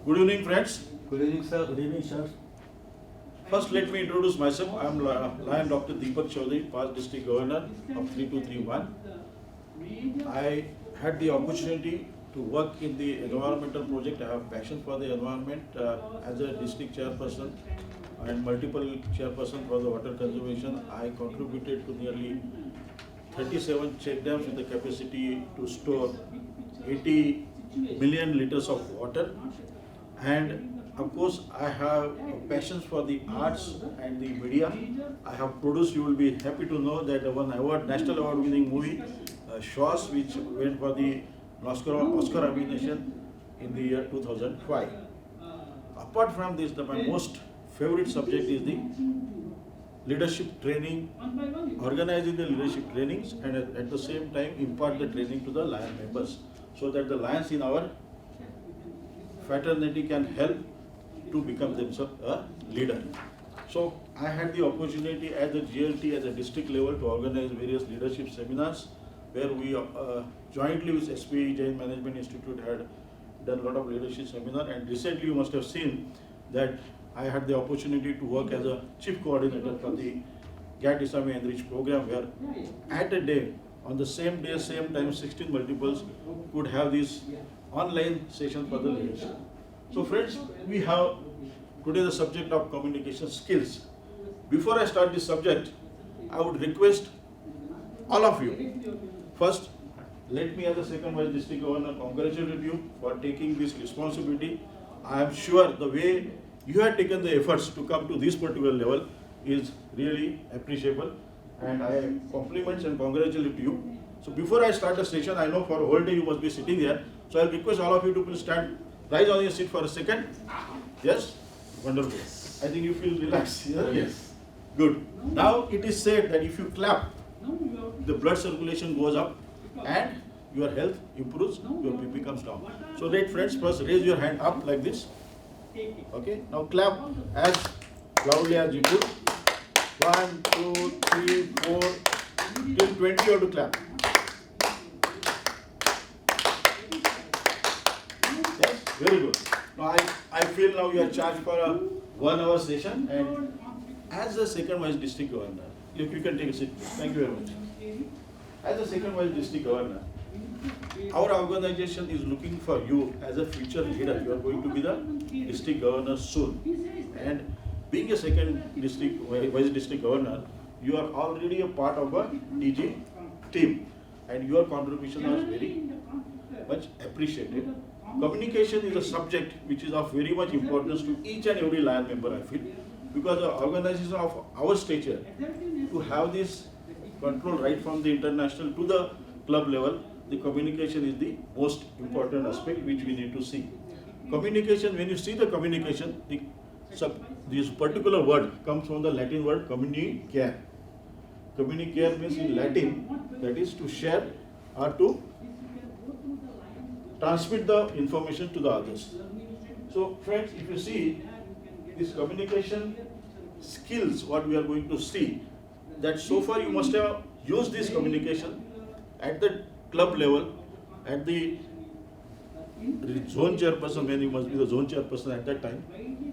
Good evening, friends. Good evening, sir. Good evening, sir. First, let me introduce myself. I am Lion Dr. Deepak Choudhary, past District Governor of 3231. I had the opportunity to work in the environmental project. I have passion for the environment as a district chairperson and multiple chairperson for the water conservation. I contributed to nearly 37 check dams with the capacity to store 80 million liters of water. And of course, I have a passion for the arts and the media. I have produced, you will be happy to know that one award, national award winning movie, Shaw's, which went for the Oscar nomination in the year 2005. Apart from this, my most favorite subject is the leadership training, organizing the leadership trainings, and at the same time impart the training to the Lion members, so that the Lions in our fraternity can help to become themselves a leader. So I had the opportunity as a GLT at the district level to organize various leadership seminars where we jointly with SPE Jain Management Institute had done a lot of leadership seminar, and recently you must have seen that I had the opportunity to work as a chief coordinator for the GAT Isami Enrich program, where at a day, on the same day, same time, 16 multiples could have this online session for the leadership. So friends, we have today the subject of communication skills. Before I start this subject, I would request all of you, first, let me as a second vice district governor congratulate you for taking this responsibility. I am sure the way you have taken the efforts to come to this particular level is really appreciable, and I compliments and congratulate you. So before I start the session, I know for a whole day you must be sitting there, so I request all of you to please stand, rise on your seat for a second. Yes? Wonderful. I think you feel relaxed. Yes. Good. Now it is said that if you clap, the blood circulation goes up and your health improves, your BP comes down. So let friends first raise your hand up like this. Okay, now clap as loudly as you could. 1, 2, 3, 4, till 20 you have to clap. Yes, very good. Now I feel now you are charged for a 1 hour session, and as the second vice district governor, you can take a seat. Thank you very much. As the second vice district governor, our organization is looking for you as a future leader. You are going to be the district governor soon. And being a second vice district governor, you are already a part of a DG team, and your contribution is very much appreciated. Communication is a subject which is of very much importance to each and every Lion member, I feel, because the organization of our stature, to have this control right from the international to the club level, the communication is the most important aspect which we need to see. Communication, when you see the communication, this particular word comes from the Latin word communicare. Communicare means in Latin, that is to share or to transmit the information to the others. So friends, if you see this communication skills, what we are going to see, that so far you must have used this communication at the club level, at the zone chairperson, when you must be the zone chairperson at that time.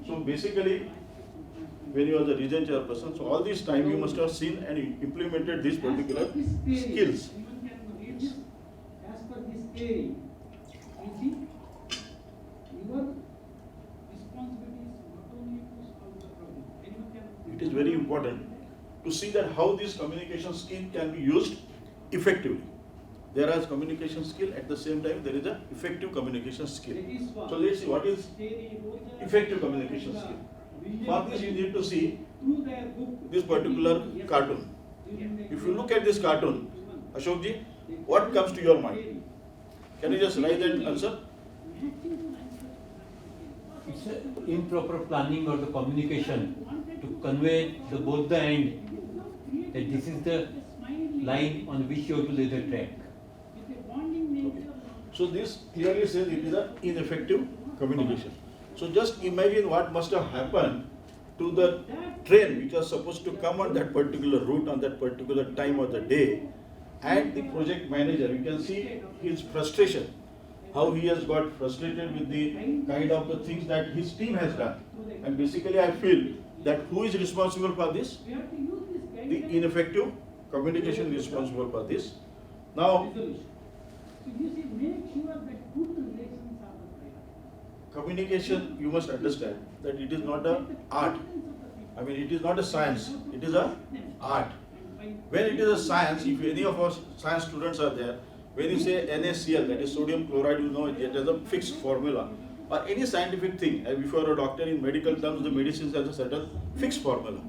So basically, when you are the region chairperson, so all this time you must have seen and implemented these particular skills. It is very important to see that how this communication skill can be used effectively. There is communication skill, at the same time there is an effective communication skill. So let's see what is effective communication skill. For this you need to see this particular cartoon. If you look at this cartoon, Ashok ji, what comes to your mind? Can you just write and answer? It's improper planning or the communication to convey both the end that this is the line on which you have to lay the track. Okay. So this clearly says it is an ineffective communication. So just imagine what must have happened to the train which was supposed to come on that particular route on that particular time of the day, and the project manager, you can see his frustration how he has got frustrated with the kind of the things that his team has done. And basically I feel that who is responsible for this? The ineffective communication is responsible for this. Now, communication, you must understand that it is not an art. I mean, it is not a science, it is an art. When it is a science, if any of our science students are there, when you say NaCl, that is sodium chloride, you know it has a fixed formula. Or any scientific thing, and if you are a doctor in medical terms, the medicines has a certain fixed formula.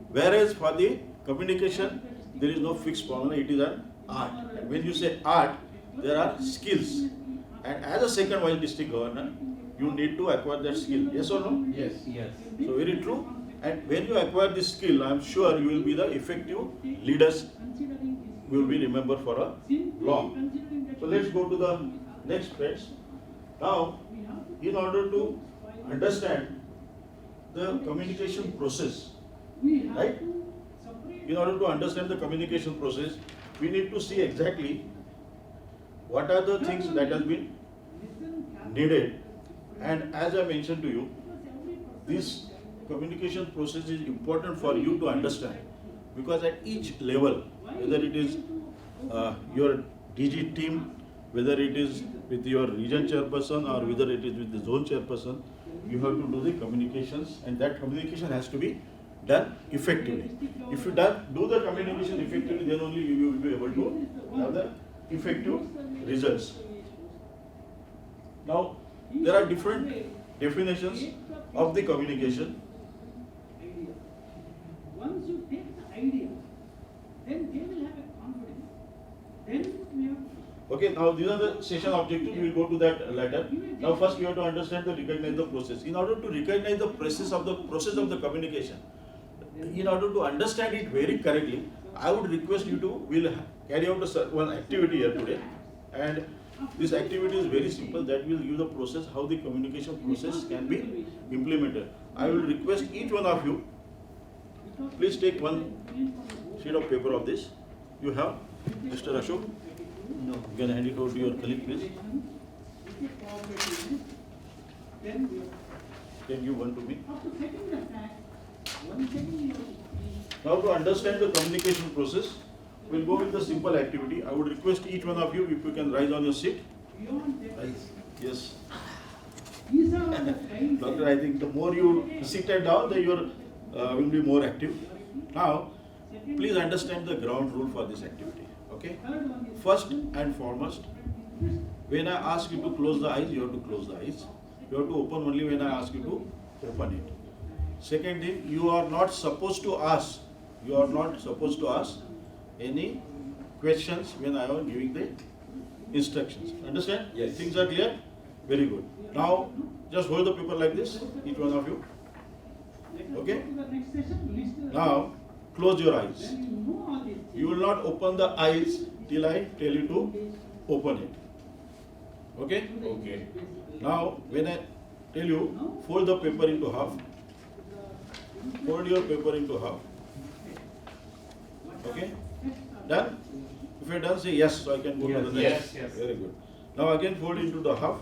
Whereas for the communication, there is no fixed formula, it is an art. And when you say art, there are skills. And as a second vice district governor, you need to acquire that skill. Yes or no? Yes. Yes. So very true. And when you acquire this skill, I am sure you will be the effective leaders. You will be remembered for a long. So let's go to the next page. Now, in order to understand the communication process, right? In order to understand the communication process, we need to see exactly what are the things that has been needed. And as I mentioned to you, this communication process is important for you to understand, because at each level, whether it is your DG team, whether it is with your region chairperson or whether it is with the zone chairperson, you have to do the communications, and that communication has to be done effectively. If you do the communication effectively, then only you will be able to have the effective results. Now, there are different definitions of the communication. Once you take the idea, then they will have a confidence. Then we have. Okay, now these are the session objectives. We will go to that later. Now, first you have to understand the recognize the process. In order to recognize the process of the communication, in order to understand it very correctly, I would request you to will carry out one activity here today, and this activity is very simple. That will give the process how the communication process can be implemented. I will request each one of you, please take one sheet of paper of this. You have, Mr. Ashok? No. You can hand it over to your colleague, please. Can you one to me? Now, to understand the communication process, we'll go with the simple activity. I would request each one of you, if you can rise on your seat. Rise. Yes. Doctor, I think the more you sit down, the you will be more active. Now, please understand the ground rule for this activity. Okay? First and foremost, when I ask you to close the eyes, you have to close the eyes. You have to open only when I ask you to open it. Second thing, you are not supposed to ask. You are not supposed to ask any questions when I am giving the instructions. Understand? Yes. Things are clear? Very good. Now, just hold the paper like this, each one of you. Okay? Now, close your eyes. You will not open the eyes till I tell you to open it. Okay? Okay. Now, when I tell you, fold the paper into half. Fold your paper into half. Okay? Done? If you're done, say yes, so I can go to the next. Yes. Very good. Now again fold into the half.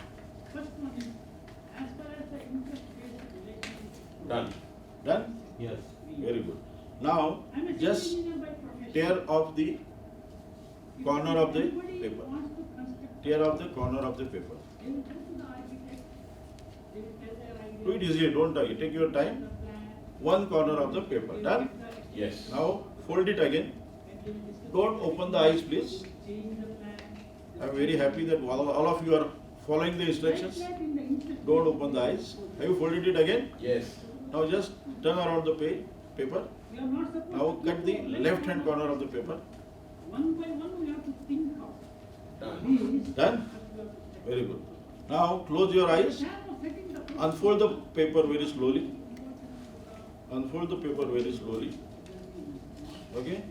Done. Done? Yes. Very good. Now just tear off the corner of the paper. Tear off the corner of the paper. Do it easily, don't try. Take your time. One corner of the paper. Done? Yes. Now fold it again. Don't open the eyes, please. I am very happy that all of you are following the instructions. Don't open the eyes. Have you folded it again? Yes. Now just turn around the paper. Now cut the left hand corner of the paper. One by one we have to think of. Done. Done? Very good. Now close your eyes. Unfold the paper very slowly. Unfold the paper very slowly. Okay?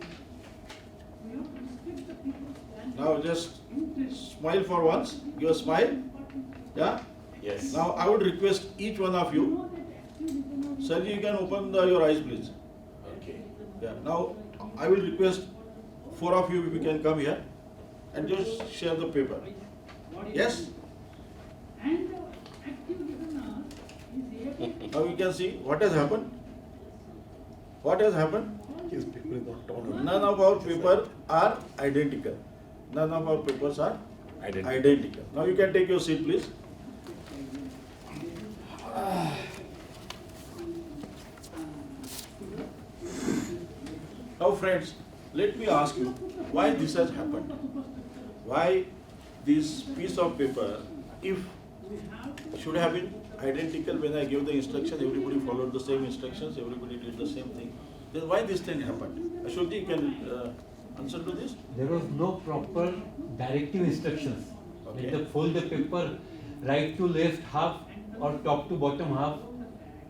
Now just smile for once. Give a smile. Yeah? Yes. Now I would request each one of you. Sir, you can open your eyes, please. Okay. Yeah. Now I will request 4 of you if you can come here and just share the paper. Yes? Now you can see what has happened. What has happened? His paper is not torn. None of our papers are identical. None of our papers are identical. Now you can take your seat, please. Now friends, let me ask you why this has happened. Why this piece of paper, if should have been identical when I gave the instruction, everybody followed the same instructions, everybody did the same thing, then why this thing happened? Ashokji, you can answer to this? There was no proper directive instructions. Okay. Let the fold the paper right to left half or top to bottom half.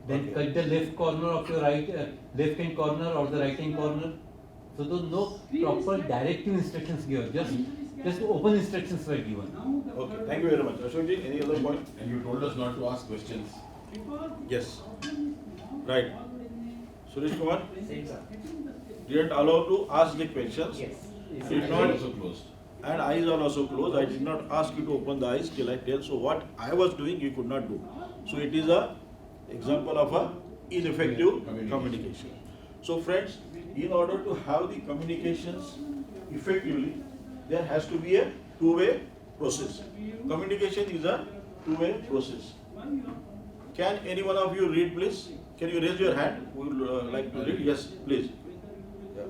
Then Okay. cut the left corner of your left hand corner or the right hand corner. So there was no proper directive instructions given. Just open instructions were given. Okay, thank you very much. Ashokji, any other point? And you told us not to ask questions. Yes. Right. Suresh Kumar? Same, sir. Didn't allow to ask the questions. Yes. Did Eyes not, are also closed. and eyes are also closed. I did not ask you to open the eyes till I tell. So what I was doing, you could not do. So it is a example of a ineffective communication. So friends, in order to have the communications effectively, there has to be a two-way process. Communication is a two-way process. Can any one of you read, please? Can you raise your hand? We would like to read. Yes, please. Yeah.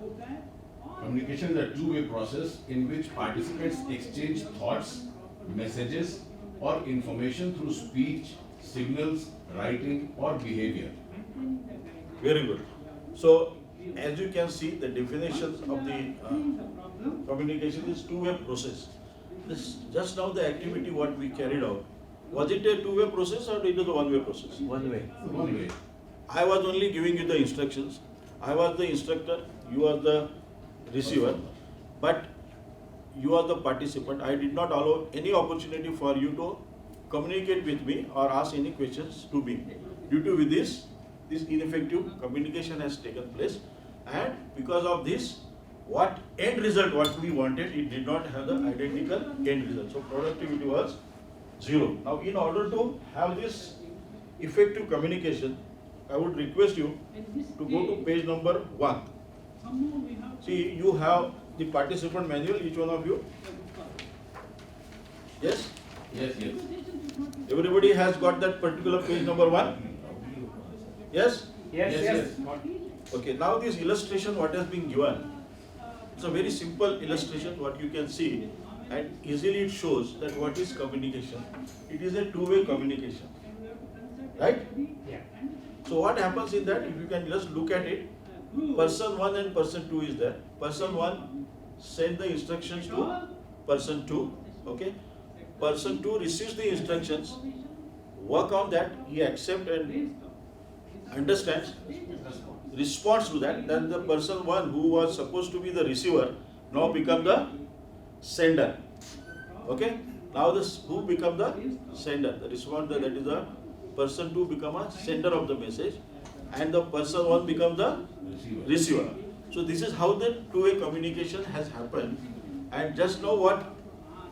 Communication is a two-way process in which participants exchange thoughts, messages, or information through speech, signals, writing, or behavior. Very good. So, as you can see, the definitions of the communication is two-way process. This just now the activity what we carried out, was it a two-way process or it was a one-way process? One way. One way. I was only giving you the instructions. I was the instructor, you are the receiver, but you are the participant. I did not allow any opportunity for you to communicate with me or ask any questions to me. Due to this ineffective communication has taken place, and because of this, what end result what we wanted, it did not have the identical end result. So productivity was 0. Now in order to have this effective communication, I would request you to go to page number 1. See, you have the participant manual, each one of you. Yes? Yes, yes. Everybody has got that particular page number 1? Yes? Yes, Yes, yes. yes. Okay, now this illustration what has been given, it's a very simple illustration what you can see, and easily it shows that what is communication. It is a two-way communication. Right? Yeah. So what happens in that, if you can just look at it, person 1 and person 2 is there. Person 1 send the instructions to person 2, okay? Person 2 receives the instructions, work on that, he accepts and understands, responds to that, then the person 1 who was supposed to be the receiver now become the sender. Okay? Now this who become the sender, the responder, that is the person 2 become a sender of the message, and the person 1 become the receiver. So this is how the two-way communication has happened, and just now what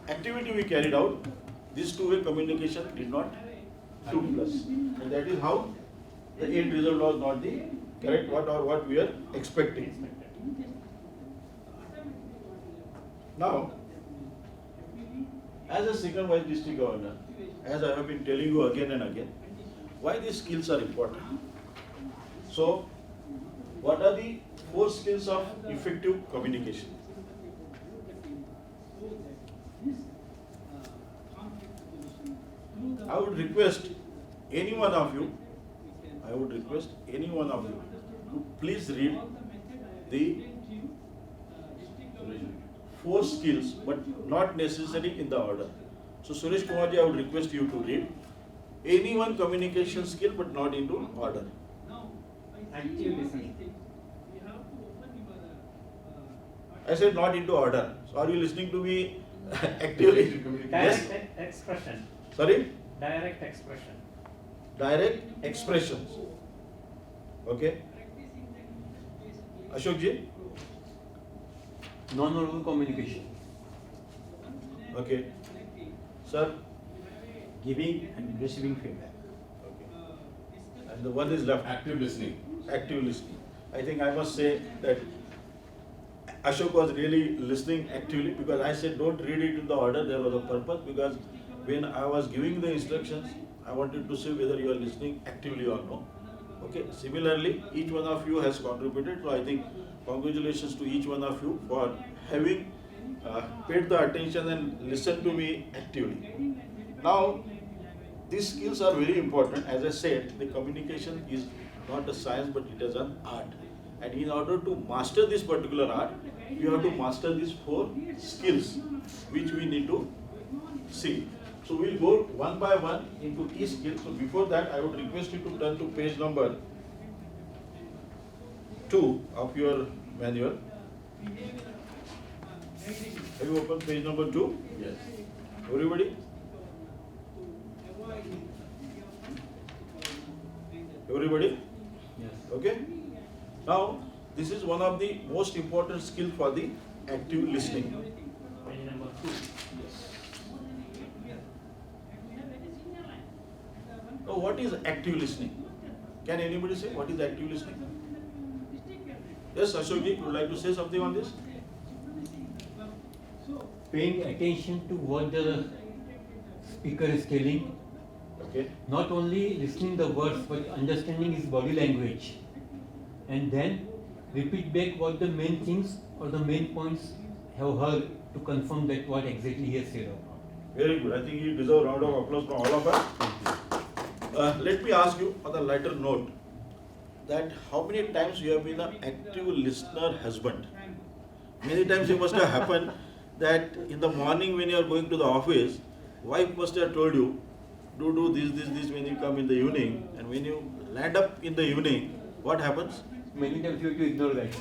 activity we carried out, this two-way communication did not took place, and that is how the end result was not the correct what we are expecting. Now, as a second vice district governor, as I have been telling you again and again, why these skills are important. So, what are the 4 skills of effective communication? I would request any one of you, to please read the 4 skills, but not necessarily in the order. So Suresh Kumarji, I would request you to read any one communication skill, but not into order. Active listening. I said not into order. So are you listening to me actively? Yes. Direct expression. Sorry? Direct expression. Direct expressions. Okay. Ashok ji? Non-verbal communication. Okay. Sir? Giving and receiving feedback. Okay. and the one is left, Active listening. active listening. I think I must say that Ashok was really listening actively, because I said don't read it in the order, there was a purpose, because when I was giving the instructions, I wanted to see whether you are listening actively or no. Okay, similarly, each one of you has contributed, so I think congratulations to each one of you for having paid the attention and listened to me actively. Now, these skills are very important. As I said, the communication is not a science, but it is an art. And in order to master this particular art, you have to master these 4 skills, which we need to see. So we'll go one by one into each skill. So before that, I would request you to turn to page number 2 of your manual. Have you opened page number 2? Yes. Everybody? Everybody? Yes. Okay? Now, this is one of the most important skills for the active listening. Page number 2. Now, what is active listening? Can anybody say what is active listening? Yes, Ashokji, would you like to say something on this? Paying attention to what the speaker is telling, Okay. not only listening the words but understanding his body language, and then repeat back what the main things or the main points have heard to confirm that what exactly he has said. Very good. I think you deserve a round of applause from all of us. Let me ask you on a lighter note that how many times you have been an active listener husband? Many times it must have happened that in the morning when you are going to the office, wife must have told you, do this when you come in the evening, and when you land up in the evening, what happens? Many times you have to ignore that.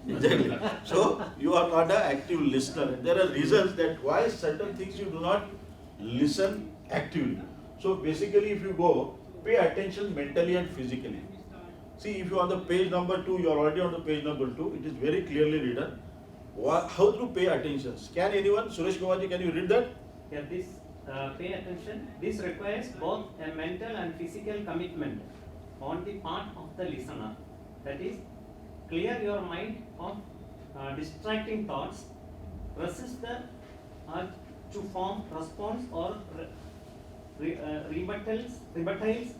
Exactly. So you are not an active listener. And there are reasons that why certain things you do not listen actively. So basically, if you go, pay attention mentally and physically. See, if you are on the page number 2, you are already on the page number 2. It is very clearly written. How to pay attention? Can anyone, Suresh Kumarji, can you read that? Yeah, this pay attention. This requires both a mental and physical commitment on the part of the listener. That is, clear your mind of distracting thoughts, resist the urge to form response or rebuttals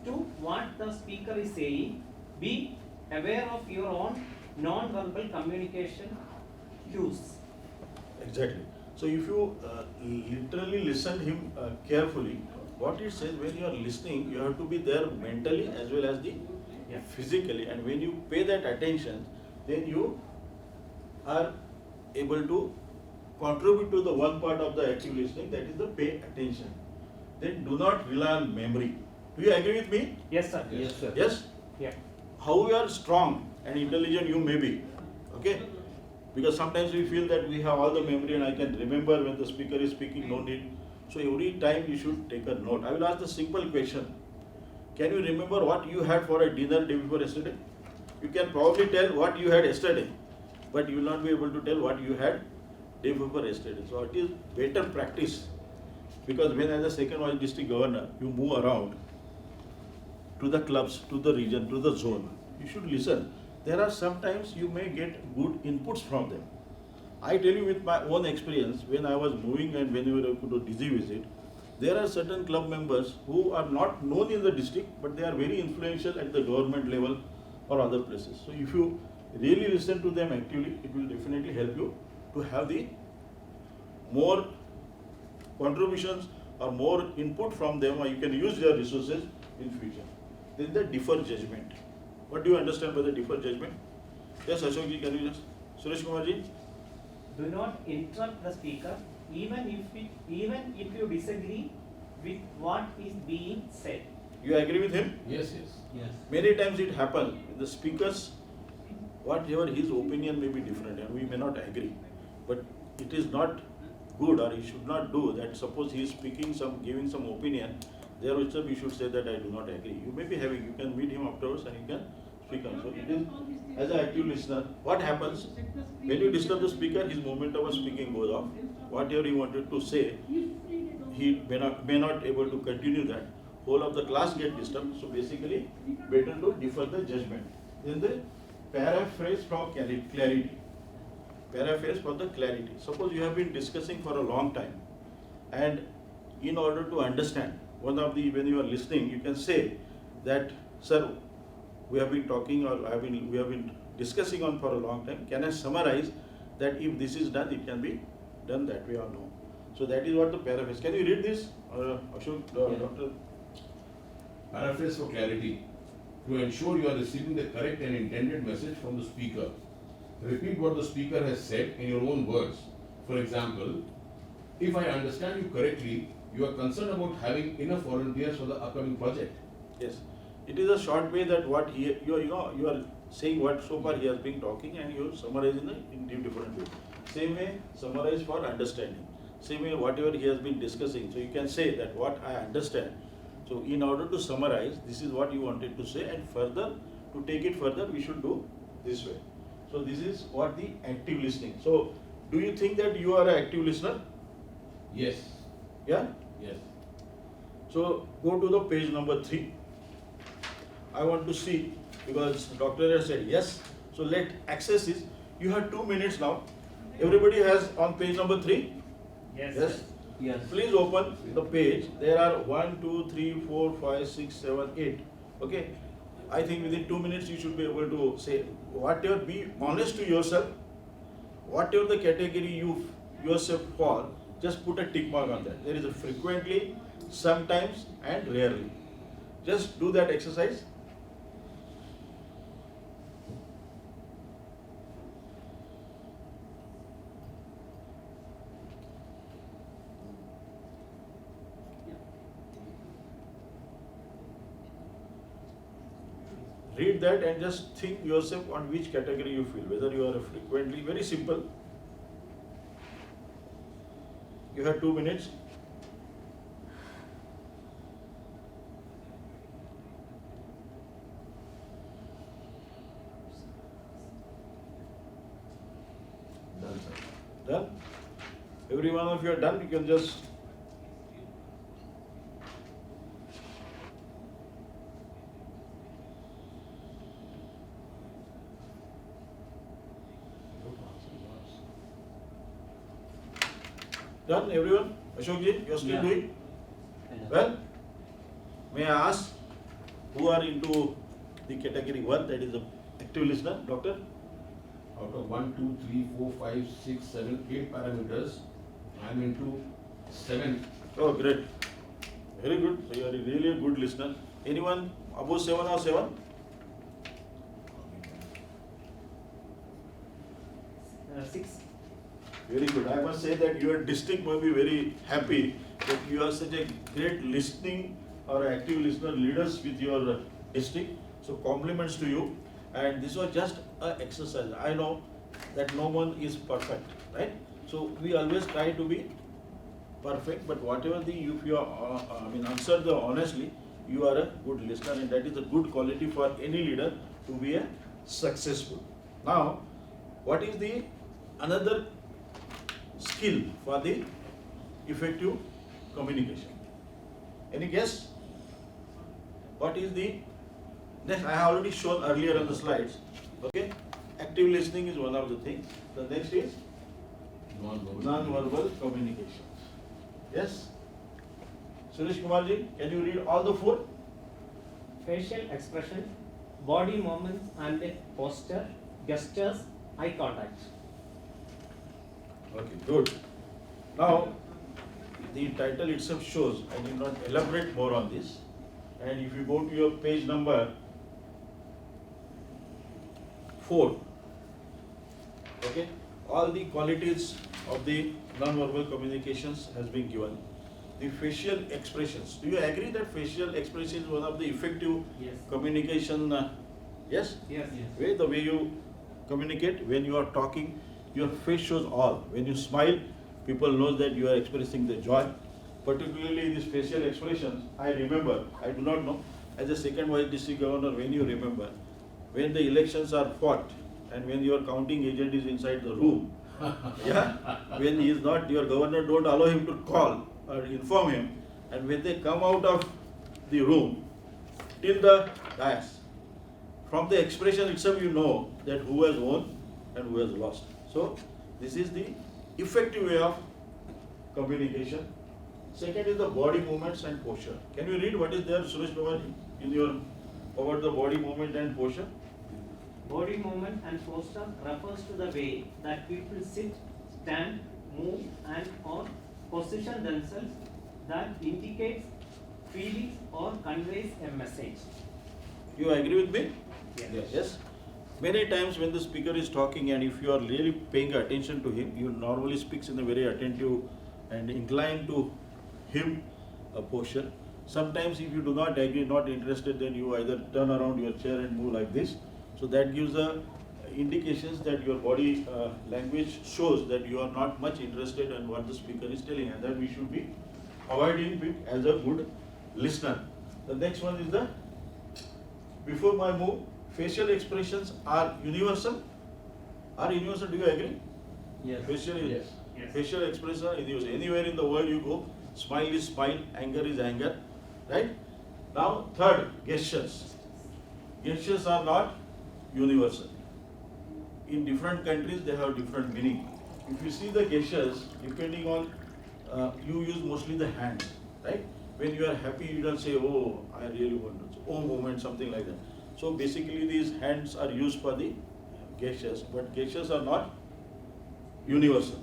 to what the speaker is saying. Be aware of your own non-verbal communication cues. Exactly. So if you literally listen him carefully, what it says, when you are listening, you have to be there mentally as well as the physically. And when you pay that attention, then you are able to contribute to the one part of the active listening, that is the pay attention. Then do not rely on memory. Do you agree with me? Yes, sir. Yes, sir. Yes? Yeah. How you are strong and intelligent you may be, okay? Because sometimes we feel that we have all the memory and I can remember when the speaker is speaking, no need. So every time you should take a note. I will ask the simple question. Can you remember what you had for a dinner day before yesterday? You can probably tell what you had yesterday, but you will not be able to tell what you had day before yesterday. So it is better practice, because when as a second vice district governor, you move around to the clubs, to the region, to the zone, you should listen. There are sometimes you may get good inputs from them. I tell you with my own experience, when I was moving and when we were to Dizzy visit, there are certain club members who are not known in the district, but they are very influential at the government level or other places. So if you really listen to them actively, it will definitely help you to have the more contributions or more input from them, or you can use their resources in future. Then the deferred judgment. What do you understand by the deferred judgment? Yes, Ashokji, can you just? Suresh Kumarji? Do not interrupt the speaker, even if you disagree with what is being said. You agree with him? Yes, yes. Yes. Many times it happens, the speakers, whatever his opinion may be different and we may not agree, but it is not good, or he should not do that. Suppose he is speaking giving some opinion, there itself you should say that I do not agree. You may be having, you can meet him afterwards and you can speak on. So it is, as an active listener, what happens when you disturb the speaker, his momentum of speaking goes off. Whatever he wanted to say, he may not able to continue that. whole of the class get disturbed. So basically, better to defer the judgment. Then the paraphrase for clarity. Paraphrase for the clarity. Suppose you have been discussing for a long time, and in order to understand, when you are listening, you can say that, sir, we have been talking, or we have been discussing on for a long time. Can I summarize that if this is done, it can be done that way or no? So that is what the paraphrase. Can you read this, Ashok, Doctor? Paraphrase for clarity. To ensure you are receiving the correct and intended message from the speaker, repeat what the speaker has said in your own words. For example, if I understand you correctly, you are concerned about having enough volunteers for the upcoming project. Yes. It is a short way that what you are saying what so far he has been talking, and you summarize in different way. Same way, summarize for understanding. Same way, whatever he has been discussing. So you can say that what I understand. So in order to summarize, this is what you wanted to say, and further, to take it further, we should do this way. So this is what the active listening. So do you think that you are an active listener? Yes. Yeah? Yes. So go to the page number 3. I want to see, because doctor has said yes. So let access is, you have 2 minutes now. Everybody has on page number 3? Yes. Yes. Yes. Please open the page. There are 1, 2, 3, 4, 5, 6, 7, 8. Okay. I think within 2 minutes you should be able to say whatever, be honest to yourself. Whatever the category you yourself fall, just put a tick mark on that. There is a frequently, sometimes, and rarely. Just do that exercise. Read that and just think yourself on which category you feel, whether you are a frequently, very simple. You have 2 minutes. Done, sir. Done? Every one of you are done, you can just done, everyone? Ashokji, you are still Yeah. doing? Well, may I ask who are into the category 1, that is the active listener, doctor? Out of 1, 2, 3, 4, 5, 6, 7, 8 parameters, I am into 7. Oh, great. Very good. So you are really a good listener. Anyone above 7 or 7? Six. Very good. I must say that your district may be very happy that you are such a great listening or active listener leaders with your district. So compliments to you. And this was just an exercise. I know that no one is perfect, right? So we always try to be perfect, but whatever if you are, answer the honestly, you are a good listener, and that is a good quality for any leader to be a successful. Now, what is the another skill for the effective communication? Any guess? What is the next? I have already shown earlier on the slides. Okay, active listening is one of the things. The next is non-verbal communication. Yes. Suresh Kumarji, can you read all the 4? Facial expression, body movements and posture, gestures, eye contact. Okay, good. Now, the title itself shows, I need not elaborate more on this. And if you go to your page number 4, okay, all the qualities of the non-verbal communications has been given. The facial expressions. Do you agree that facial expression is one of the effective Yes. communication? Yes? Yes. The way you communicate, when you are talking, your face shows all. When you smile, people know that you are expressing the joy. Particularly these facial expressions, I remember, I do not know, as a second vice district governor, when you remember, when the elections are fought and when your counting agent is inside the room, yeah, when he is not, your governor don't allow him to call or inform him, and when they come out of the room till the dais. From the expression itself, you know that who has won and who has lost. So, this is the effective way of communication. Second is the body movements and posture. Can you read what is there, Suresh Bhavani, in your about the body movement and posture? Body movement and posture refers to the way that people sit, stand, move and or position themselves that indicates feelings or conveys a message. You agree with me? Yes. Yes. Many times when the speaker is talking and if you are really paying attention to him, you normally speaks in a very attentive and inclined to him posture. Sometimes if you do not agree, not interested, then you either turn around your chair and move like this. So that gives the indications that your body language shows that you are not much interested in what the speaker is telling, and that we should be avoiding it as a good listener. The next one is the before my move, facial expressions are universal. Are universal? Do you agree? Yes. Facial is Yes. Yes. facial expressions are universal. Anywhere in the world you go, smile is smile, anger is anger, right? Now third, gestures. Gestures are not universal. In different countries they have different meaning. If you see the gestures, depending on you use mostly the hands, right? When you are happy, you don't say, "Oh, I really want to," "Oh," movement, something like that. So basically, these hands are used for the gestures, but gestures are not universal.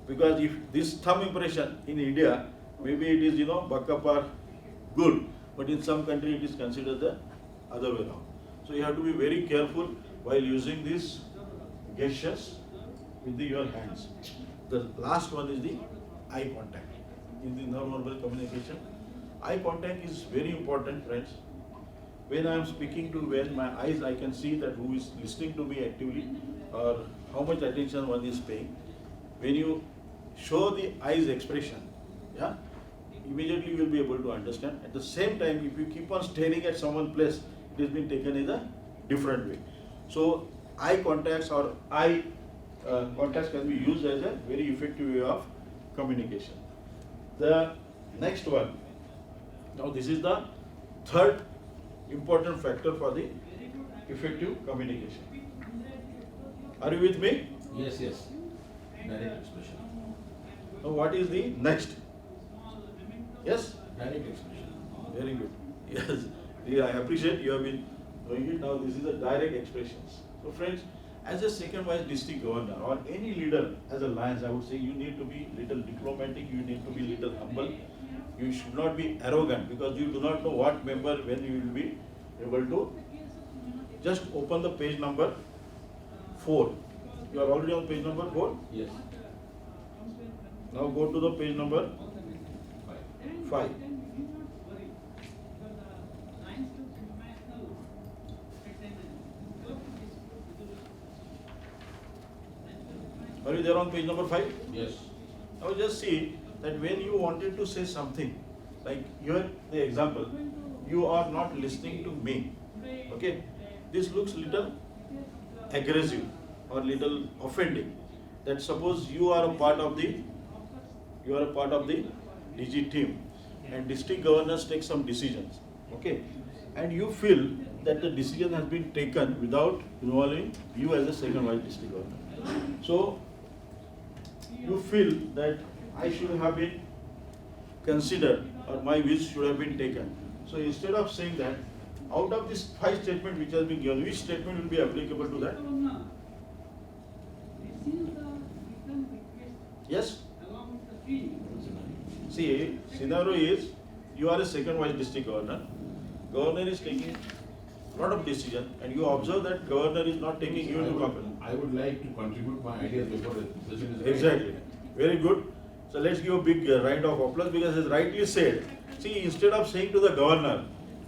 Because if this thumb impression in India, maybe it is buck up or good, but in some country it is considered the other way around. So you have to be very careful while using these gestures with your hands. The last one is the eye contact. In the non-verbal communication, eye contact is very important, friends. When I am speaking to, when my eyes, I can see that who is listening to me actively or how much attention one is paying. When you show the eyes expression, yeah, immediately you will be able to understand. At the same time, if you keep on staring at someone's place, it has been taken in a different way. So eye contacts or eye contacts can be used as a very effective way of communication. The next one, now this is the third important factor for the effective communication. Are you with me? Yes, yes. Direct expression. Now what is the next? Yes? Direct expression. Very good. Yes. Yeah, I appreciate you have been doing it. Now this is the direct expressions. So friends, as a second vice district governor or any leader as a alliance, I would say you need to be little diplomatic, you need to be little humble. You should not be arrogant because you do not know what member when you will be able to. Just open the page number 4. You are already on page number 4. Yes. Now go to the page number 5. Are you there on page number 5? Yes. Now just see that when you wanted to say something, like here the example, you are not listening to me. Okay? This looks little aggressive or little offending. That suppose you are a part of the DG team and district governors take some decisions. Okay? And you feel that the decision has been taken without involving you as a second vice district governor. So you feel that I should have been considered or my views should have been taken. So instead of saying that, out of this 5 statement which has been given, which statement will be applicable to that? Yes? See, scenario is you are a second vice district governor. Governor is taking a lot of decision and you observe that governor is not taking you into account. I would like to contribute my ideas before the president is Exactly. Very good. So let's give a big round of applause because as rightly said, see, instead of saying to the governor,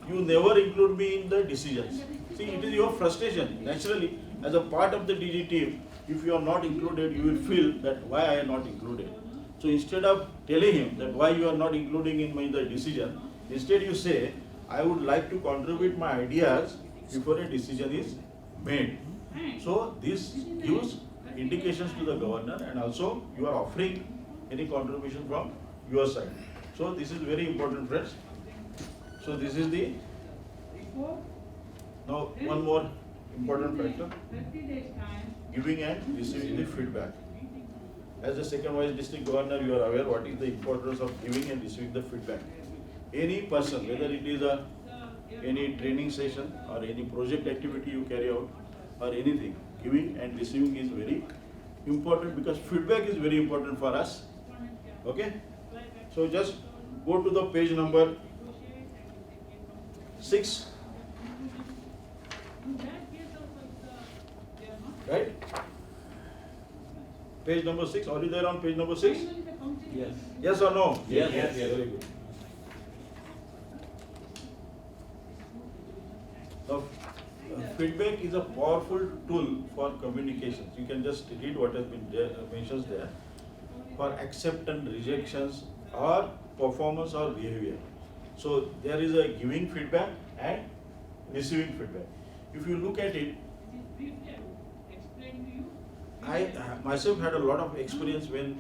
you never include me in the decisions. See, it is your frustration. Naturally, as a part of the DG team, if you are not included, you will feel that why I am not included. So instead of telling him that why you are not including in the decision, instead you say, I would like to contribute my ideas before a decision is made. So this gives indications to the governor and also you are offering any contribution from your side. So this is very important, friends. So this is the, Before, now one more important factor, 30 days time. giving and receiving the feedback. As a second vice district governor, you are aware what is the importance of giving and receiving the feedback. Any person, whether it is any training session or any project activity you carry out or anything, giving and receiving is very important because feedback is very important for us. Okay? So just go to the page number 6. Right? Page number 6. Are you there on page number 6? Yes. Yes or no? Yes. Very good. Now, feedback is a powerful tool for communications. You can just read what has been mentioned there. For acceptance, rejections, or performance or behavior. So there is a giving feedback and receiving feedback. If you look at it, I myself had a lot of experience when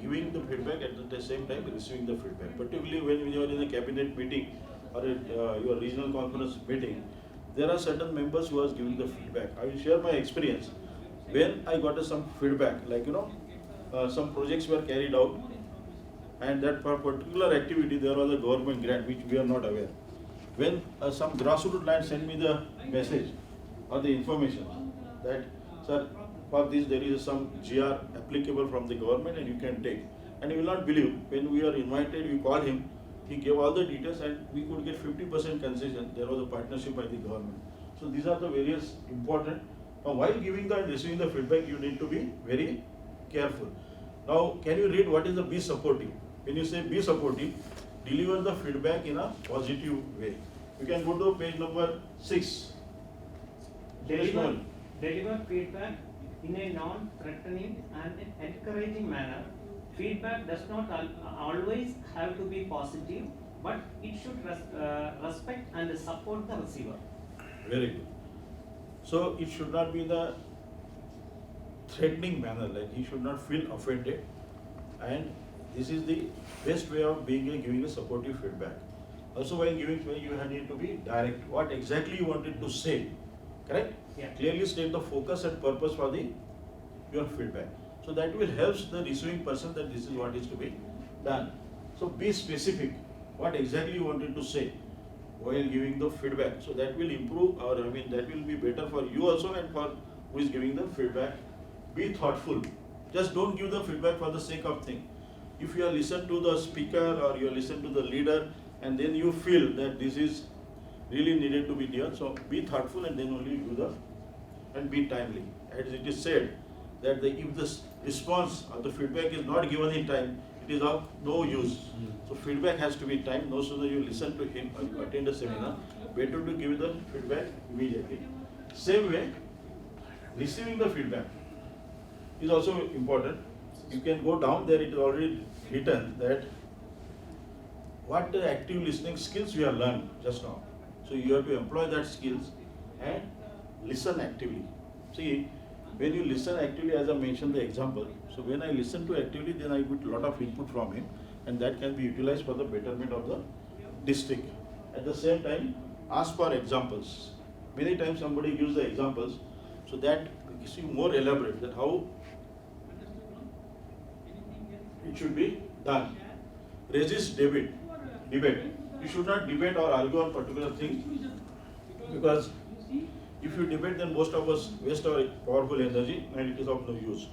giving the feedback at the same time receiving the feedback. Particularly when you are in a cabinet meeting or your regional conference meeting, there are certain members who are giving the feedback. I will share my experience. When I got some feedback, like some projects were carried out, and that for particular activity there was a government grant which we are not aware. When some grassroots land sent me the message or the information that, sir, for this there is some GR applicable from the government and you can take. And you will not believe, when we are invited, we called him, he gave all the details and we could get 50% concession. There was a partnership by the government. So these are the various important. Now while giving the and receiving the feedback, you need to be very careful. Now can you read what is the be supportive? When you say be supportive, deliver the feedback in a positive way. You can go to page number 6. Deliver feedback in a non-threatening and encouraging manner. Feedback does not always have to be positive, but it should respect and support the receiver. Very good. So it should not be the threatening manner, like he should not feel offended. And this is the best way of giving a supportive feedback. Also while giving, you need to be direct. What exactly you wanted to say, correct? Yeah. Clearly state the focus and purpose for your feedback. So that will help the receiving person that this is what is to be done. So be specific. What exactly you wanted to say while giving the feedback. So that will improve, or that will be better for you also and for who is giving the feedback. Be thoughtful. Just don't give the feedback for the sake of thing. If you are listen to the speaker or you listen to the leader and then you feel that this is really needed to be done, so be thoughtful and then only do and be timely. As it is said that if the response or the feedback is not given in time, it is of no use. So feedback has to be timed. No sooner you listen to him or you attend a seminar, better to give the feedback immediately. Same way, receiving the feedback is also important. You can go down there, it is already written that what active listening skills we have learned just now. So you have to employ that skills and listen actively. See, when you listen actively, as I mentioned the example, so when I listen to actively, then I get a lot of input from him, and that can be utilized for the betterment of the district. At the same time, ask for examples. Many times somebody gives the examples, so that gives you more elaborate that how it should be done. Resist debate. You should not debate or argue on particular things, because if you debate, then most of us waste our powerful energy and it is of no use.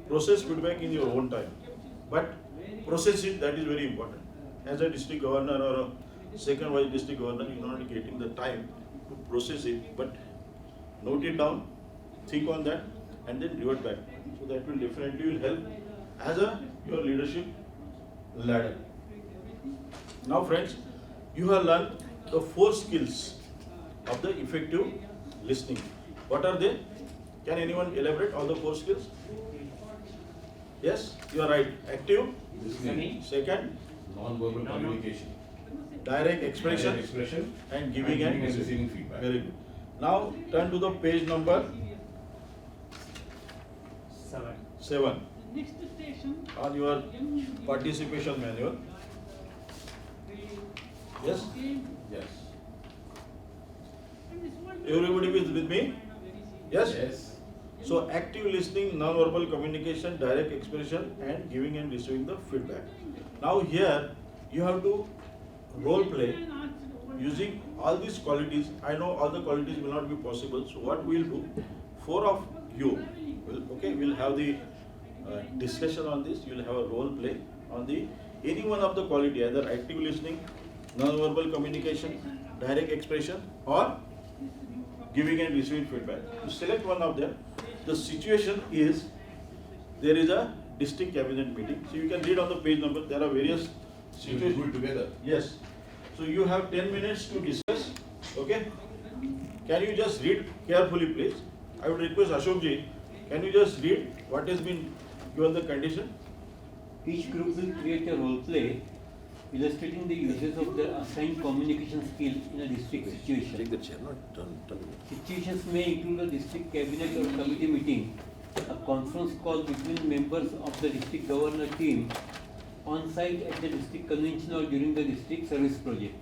Process feedback in your own time, but process it, that is very important. As a district governor or a second vice district governor, you are not getting the time to process it, but note it down, think on that, and then revert back. So that will definitely help as your leadership ladder. Now friends, you have learned the 4 skills of the effective listening. What are they? Can anyone elaborate all the 4 skills? Yes, you are right. Active, Listening. second, Non-verbal communication. direct expression, Expression. and giving and receiving. receiving feedback. Very good. Now turn to the page number 7 Next station. on your participation manual. Yes? Yes. Everybody is with me? Yes? Yes. So active listening, non-verbal communication, direct expression, and giving and receiving the feedback. Now here you have to role play using all these qualities. I know all the qualities will not be possible. So what we'll do, 4 of you will have the discussion on this. You'll have a role play on the any one of the quality, either active listening, non-verbal communication, direct expression, or giving and receiving feedback. You select one of them. The situation is there is a district cabinet meeting. So you can read on the page number. There are various So we do it situations. together. Yes. So you have 10 minutes to discuss. Okay. Can you just read carefully, please? I would request Ashok ji. Can you just read what has been given the condition? Each group will create a role play illustrating the uses of their assigned communication skill in a district situation. Take the chair, not turn. Situations may include a district cabinet or committee meeting, a conference call between members of the district governor team, on site at the district convention or during the district service project.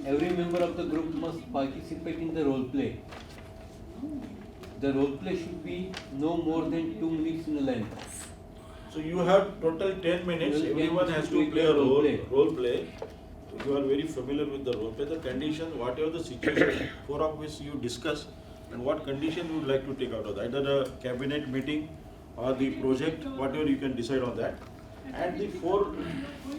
Every member of the group must participate in the role play. The role play should be no more than 2 minutes in length. So you have total 10 minutes. Well, Everyone can has we to play a role play? role play. You are very familiar with the role play. The condition, whatever the situation, 4 of which you discuss, and what condition you would like to take out of that. Either a cabinet meeting or the project, whatever you can decide on that. And the 4,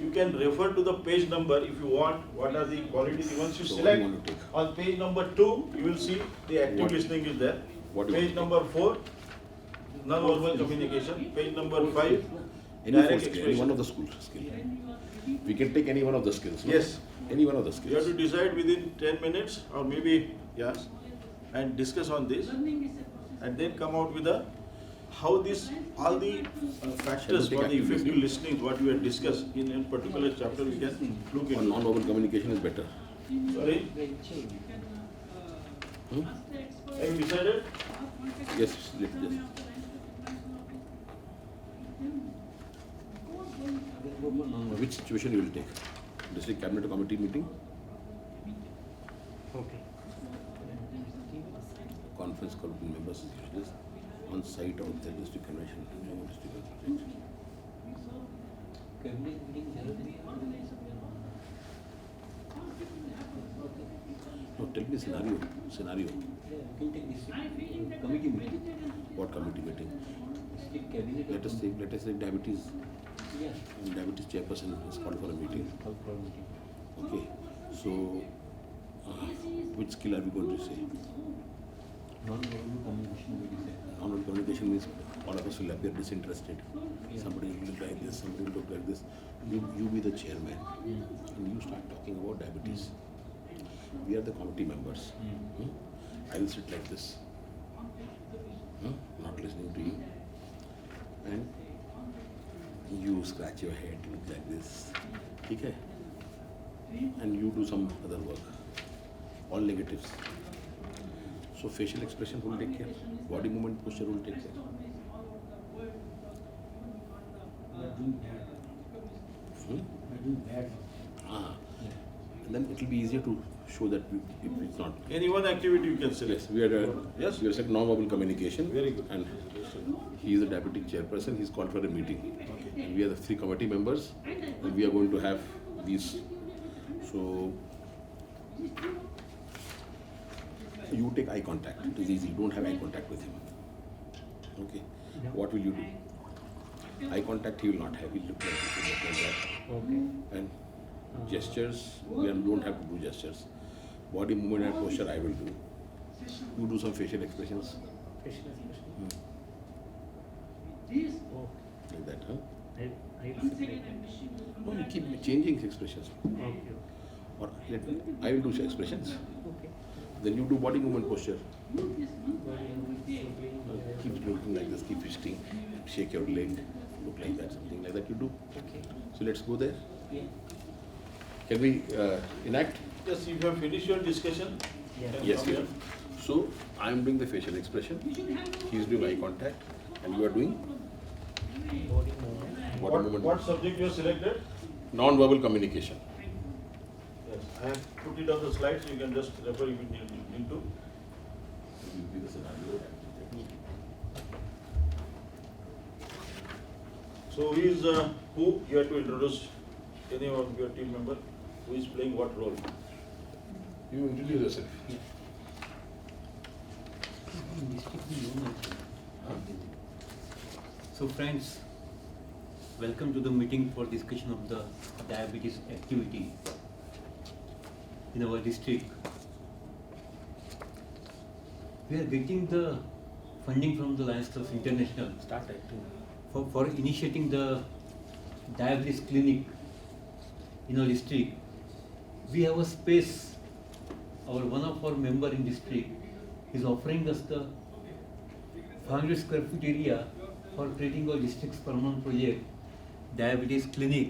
you can refer to the page number if you want. What are the qualities? Once you So what do select you want to take? on page number 2, you will see the active What? listening is there. What do you Page want number 4, non-verbal communication. Page number 5, Any direct four skill, any one expression. of the skill. We can take any one of the skills. No? Yes. Any one of the You have skills. to decide within 10 minutes or maybe, yes, and discuss on this and then come out with a, how this, all the factors for the effective listening, what we have discussed in a particular chapter, we can look Or into. non-verbal communication is better. Sorry, Hmm? have you decided? Yes, yes. Which situation you will take? District cabinet committee meeting, Okay. conference call between members, this on site of the district convention. Cabinet meeting जरूरी है? No, tell me scenario. Yeah, we can take district committee meeting. What committee meeting? District cabinet. or Let us say diabetes. Yeah. Diabetes chairperson is called for a meeting. Call for a meeting. Okay, so which skill are we going to say? Non-verbal communication will be said. Non-verbal communication means all of us will appear disinterested. Yeah. Somebody will look like this, somebody will look like this. You be the chairman and you start talking about diabetes. We are the committee members. Mm. I will sit like this, not listening to you. And you scratch your head, look like this. Okay? And you do some other work. All negatives. So facial expression will take care. Body movement, posture will take care. Ah. And then it will be easier to show that if it's not. Any one activity you can select. Yes, we are. Yes. We are saying non-verbal communication. Very good. And he is the deputy chairperson. He's called for a meeting. And we are the 3 committee members. And we are going to have these. So you take eye contact. It is easy. You don't have eye contact with him. Okay. What will you do? Eye contact he will not have. He'll look like this, he'll look like that. Okay. And gestures, don't have to do gestures. Body movement and posture I will do. You do some facial expressions. Facial expression. Oh, Like that, huh? I will separate that. No, you keep changing expressions. Okay. Or I will do expressions. Okay. Then you do body movement posture. Body movement, Keep looking like this, keep twisting, shake your leg, look like that, something like that you do. Okay. So let's go there. Yeah. Can we enact? Yes, if you have finished your discussion. Yeah. then Yes, come yes. here. So I am doing the facial expression. He is doing eye contact, and you are doing Body movement. body movement. What subject you have selected? Non-verbal communication. Yes, I have put it on the slide, so you can just refer if you need to. It will be the scenario. So who you have to introduce? Any of your team member who is playing what role? You introduce yourself. So friends, welcome to the meeting for discussion of the diabetes activity in our district. We are getting the funding from the Lions Club International for initiating the diabetes clinic in our district. We have a space. One of our member in district is offering us the 500 square foot area for creating our district's permanent project, diabetes clinic,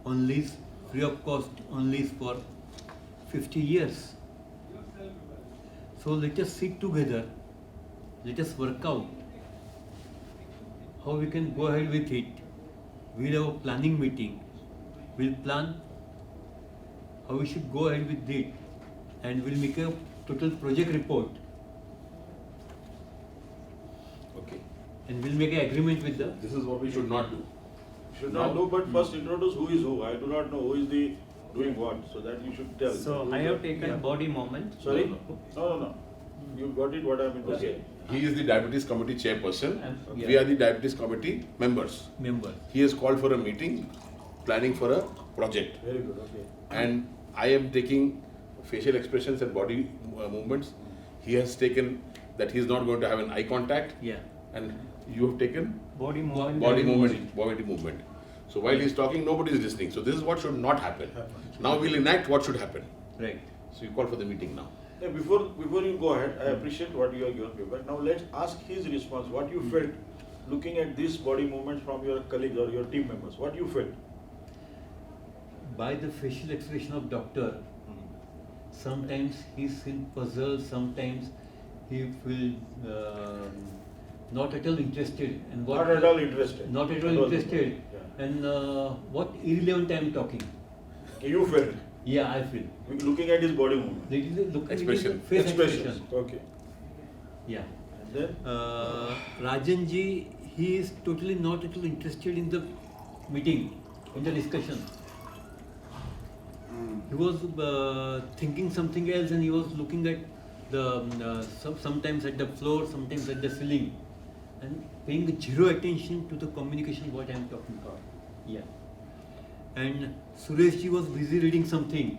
on lease, free of cost, on lease for 50 years. So let us sit together, let us work out how we can go ahead with it. We'll have a planning meeting, we'll plan how we should go ahead with it, and we'll make a total project report, Okay. and we'll make an agreement with the. This is what we should not do. Should not do, but first introduce who is who. I do not know who is the doing what, so that you should tell. So I have taken body moment. Sorry? No, No. You got it, what I mean to say. He is the diabetes committee chairperson. Yeah. We are the diabetes committee members. Member. He has called for a meeting, planning for a project. Very good, okay. And I am taking facial expressions and body movements. He has taken that he is not going to have an eye contact. Yeah. And you have taken Body movement. body movement. So while he is talking, nobody is listening. So this is what should not happen. Now we'll enact what should happen. Right. So you call for the meeting now. Yeah, before you go ahead, I appreciate what you have given paper. Now let's ask his response. What you felt looking at this body movement from your colleagues or your team members? What you felt? By the facial expression of doctor, sometimes he's in puzzle, sometimes he will not at all interested. And what Not at all interested. Not at all interested. Yeah. And what irrelevant I am talking. You felt Yeah, I feel. looking at his body movement. Look at his Expression. face Expressions. expression. Okay. Yeah. And then Rajanji, he is totally not at all interested in the meeting, in the discussion. He was thinking something else, and he was looking at the sometimes at the floor, sometimes at the ceiling, and paying zero attention to the communication what I am talking about. Yeah. And Sureshji was busy reading something.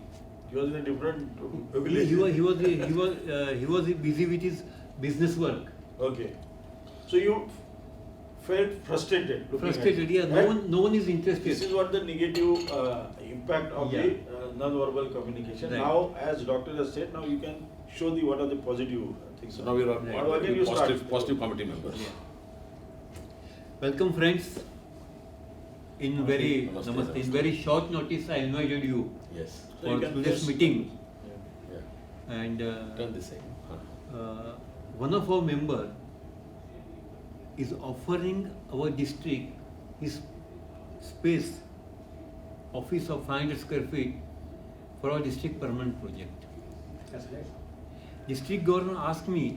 he was in a different He was busy with his business work. Okay. So you felt frustrated. looking at Frustrated. it, Yeah. right? No one is interested. This is what the negative impact of Yeah. the non-verbal communication. Right. Now, as doctor has said, now you can show the what are the positive things. So now we are Right. How again you start? positive committee members. Yeah. Welcome, friends. In very Namaste. in very short notice, I invited you Yes. So you for can today's just- meeting, Yeah. and Turn this side. one of our member is offering our district his space, office of 500 square feet for our district permanent project. That's right. District governor asked me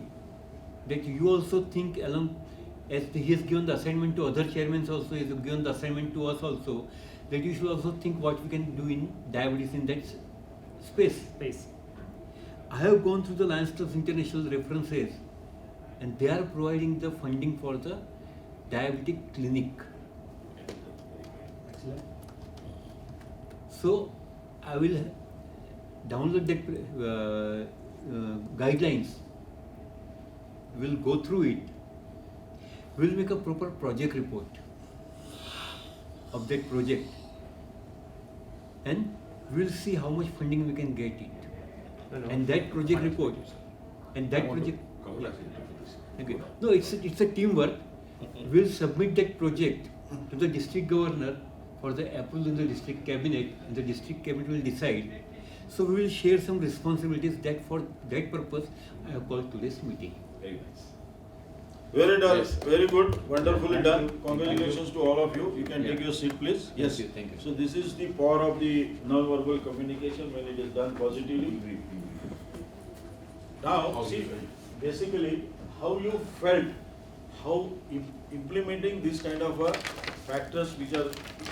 that you also think along, as he has given the assignment to other chairmen also, he has given the assignment to us also, that you should also think what we can do in diabetes in that space. I have gone through the Lions Club International references, and they are providing the funding for the diabetic clinic. Excellent. So I will download that guidelines. We'll go through it. We'll make a proper project report of that project, and we'll see how much funding we can get it. And that project report, and that project. Okay. No, it's a teamwork. We'll submit that project to the district governor for the approval in the district cabinet, and the district cabinet will decide. So we will share some responsibilities. That for that purpose, I have called today's meeting. Very nice. Very done, Yes. very good, wonderfully Thank done. you. Congratulations to all of you. You can take your seat, please. Yes. Thank you. So this is the power of the non-verbal communication when it is done positively. Now, How see, you felt? basically, how you felt, how implementing this kind of factors which are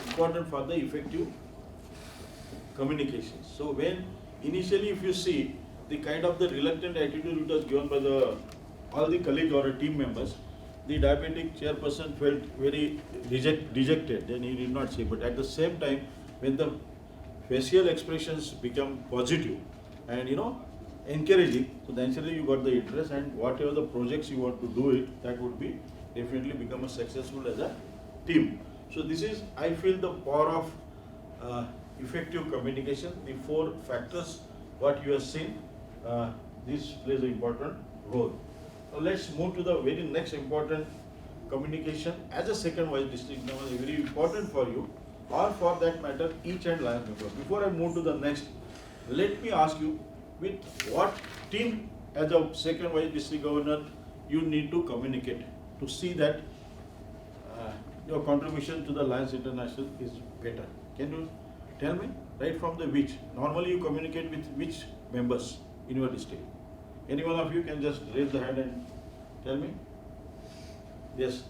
important for the effective communication. So when initially, if you see the kind of the reluctant attitude which was given by all the colleagues or team members, the diabetic chairperson felt very dejected. Then he did not say. But at the same time, when the facial expressions become positive and encouraging, so naturally you got the interest, and whatever the projects you want to do it, that would be definitely become a successful as a team. So this is, I feel, the power of effective communication. The 4 factors what you have seen, this plays an important role. Now let's move to the very next important communication as a second vice district member, very important for you, or for that matter each and line member. Before I move to the next, let me ask you, with what team as a second vice district governor you need to communicate to see that your contribution to the Lions International is better? Can you tell me right from the which? Normally you communicate with which members in your district? Any one of you can just raise the hand and tell me? Yes.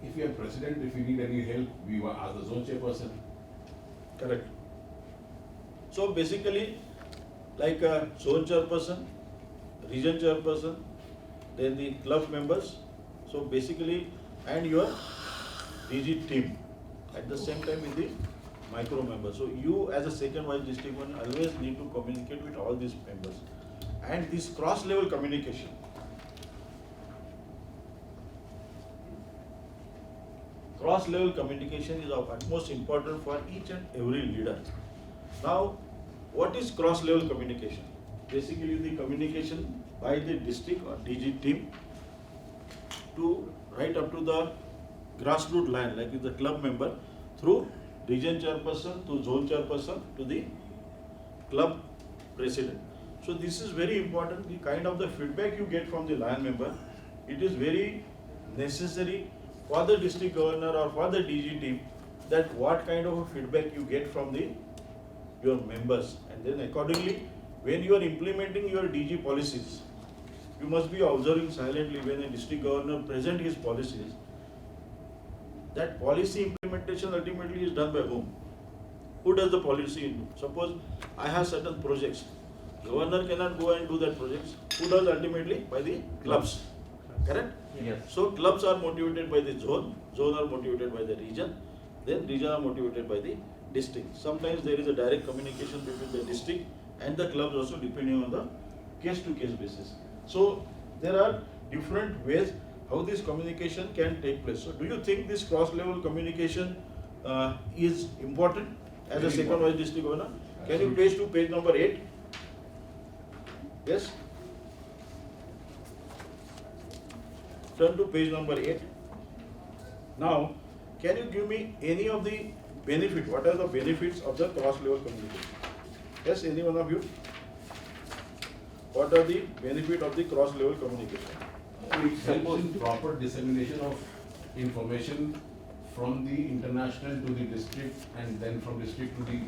If we are president, if we need any help, we will ask the zone chairperson. Correct. So basically, like a zone chairperson, region chairperson, then the club members, so basically, and your DG team at the same time with the micro members. So you as a second vice district one always need to communicate with all these members. And this cross-level communication. Cross-level communication is of utmost importance for each and every leader. Now, what is cross-level communication? Basically, the communication by the district or DG team to right up to the grassroots line, like the club member, through region chairperson to zone chairperson to the club president. So this is very important. The kind of the feedback you get from the line member, it is very necessary for the district governor or for the DG team, that what kind of a feedback you get from your members, and then accordingly, when you are implementing your DG policies, you must be observing silently when a district governor present his policies. That policy implementation ultimately is done by whom? Who does the policy? Suppose I have certain projects. Governor cannot go and do that projects. Who does ultimately? By the clubs. Correct? Yes. So clubs are motivated by the zone are motivated by the region, then region are motivated by the district. Sometimes there is a direct communication between the district and the clubs also, depending on the case-to-case basis. So there are different ways how this communication can take place. So do you think this cross-level communication is important as a Very second important. vice district governor? Can you page to page number 8? Yes? Turn to page number 8. Now, can you give me any of the benefit? What are the benefits of the cross-level communication? Yes, any one of you? What are the benefit of the cross-level communication? It helps in proper dissemination of information from the international to the district, and then from district to the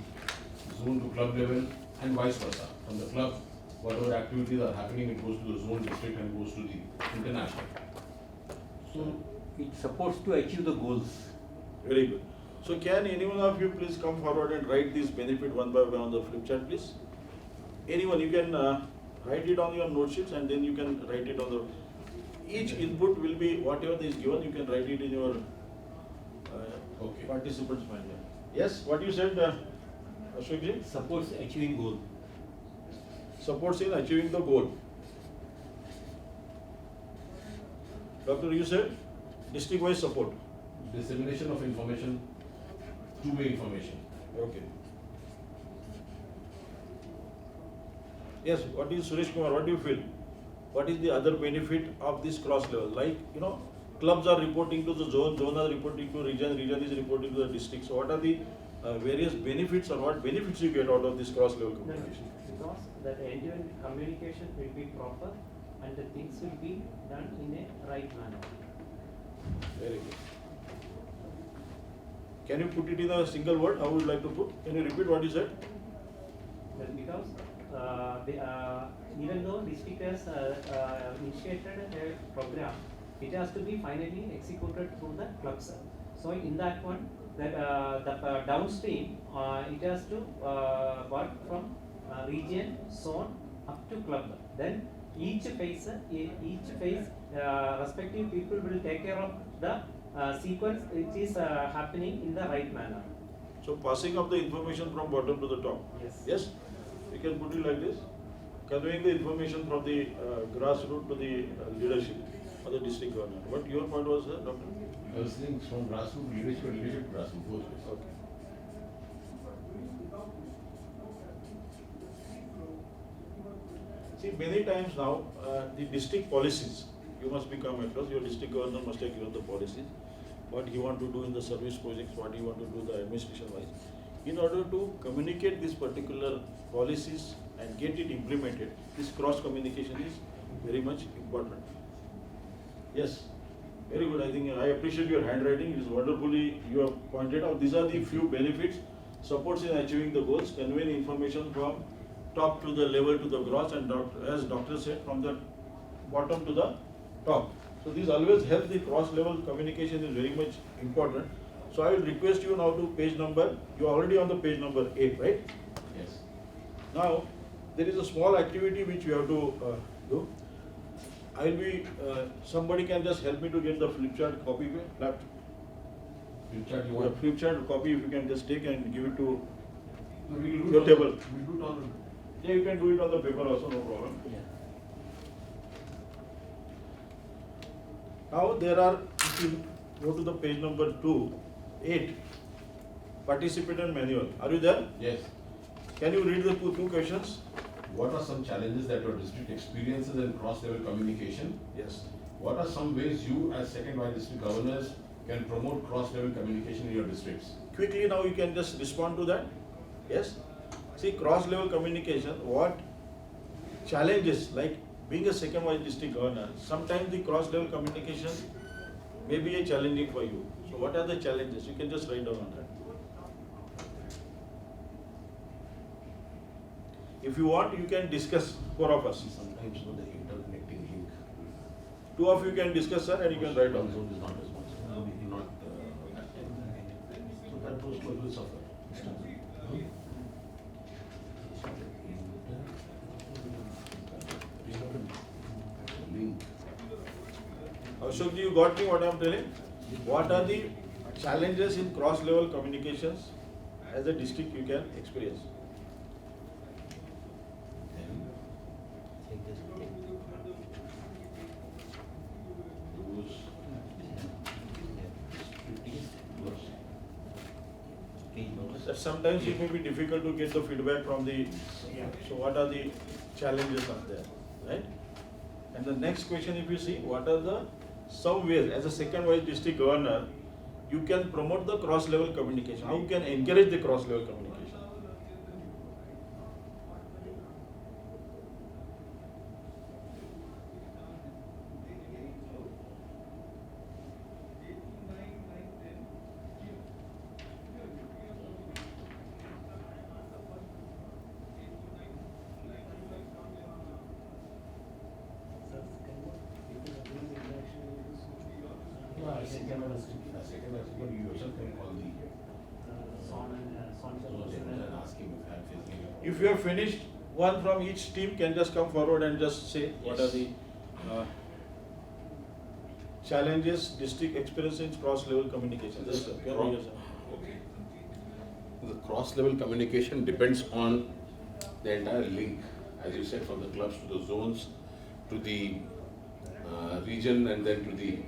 zone to club level, and vice versa. From the club, whatever activities are happening, it goes to the zone, district, and goes to the international. So it supports to achieve the goals. Very good. So can any one of you please come forward and write this benefit one by one on the flip chart, please? Anyone, you can write it on your note sheets, and then you can write it on the, each input will be whatever is given, you can write it in your Okay. participants' mind. Yes, what you said, Ashok ji? Supports achieving goal. Supports in achieving the goal. Doctor, you said district-wise support. Dissemination of information, two-way information. Okay. Yes, what is Suresh Kumar, what do you feel? What is the other benefit of this cross level? Like, clubs are reporting to the zone are reporting to region is reporting to the district. So what are the various benefits, or what benefits you get out of this cross level No, communication? because that end-to-end communication will be proper, and the things will be done in a right manner. Very good. Can you put it in a single word? How would you like to put? Can you repeat what you said? Well, because even though district has initiated a program, it has to be finally executed through the clubs. So in that one, that the downstream, it has to work from region, zone up to club. Then each phase, respective people will take care of the sequence which is happening in the right manner. So passing of the information from bottom to the top. Yes. Yes? We can put it like this. Conveying the information from the grassroots to the leadership of the district governor. What your point was, Doctor? I was saying from grassroots leadership and leadership to grassroots, both ways. Okay. See, many times now, the district policies, you must become across, your district governor must take given the policies, what he want to do in the service projects, what he want to do the administration wise. In order to communicate these particular policies and get it implemented, this cross communication is very much important. Yes, very good. I think I appreciate your handwriting. It is wonderfully you have pointed out. These are the few benefits, supports in achieving the goals, conveying information from top to the level to the gross, and as doctor said, from the bottom to the top. So this always helps. The cross level communication is very much important. So I will request you now to page number, you are already on the page number 8, right? Yes. Now, there is a small activity which you have to do. I will be, somebody can just help me to get the flip chart copy, left. Flip chart you Your want? flip chart copy, if you can just take and give it to No, we will do your it table. We'll do it on. Yeah, you can do it on the paper also, no problem. Now there are, if you go to the page number 8, participant manual. Are you there? Yes. Can you read the two questions? What are some challenges that your district experiences in cross-level communication? Yes. What are some ways you as second vice district governors can promote cross-level communication in your districts? Quickly now you can just respond to that. Yes. See, cross-level communication, what challenges, like being a second vice district governor, sometimes the cross-level communication may be a challenging for you. So what are the challenges? You can just write down on that. If you want, you can discuss, 4 of us. Sometimes the interconnecting link. 2 of you can discuss, sir, and you can write down. Zone is not responsible, not active. So that those clubs will suffer. Link. Ashok ji, you got me what I am telling? What are the challenges in cross-level communications as a district you can experience? That sometimes it may be difficult to get the feedback from the, so what are the challenges are there, right? And the next question, if you see, what are the some ways as a second vice district governor, you can promote the cross-level communication, how you can encourage the cross-level communication? Second vice, you yourself can call the zone and ask him if I'm facing it. If you have finished, one from each team can just come forward and just say what are the challenges district experiences cross-level communication. Yes, sir. Can we hear, sir? Okay. The cross-level communication depends on the entire link, as you said, from the clubs to the zones, to the region, and then to the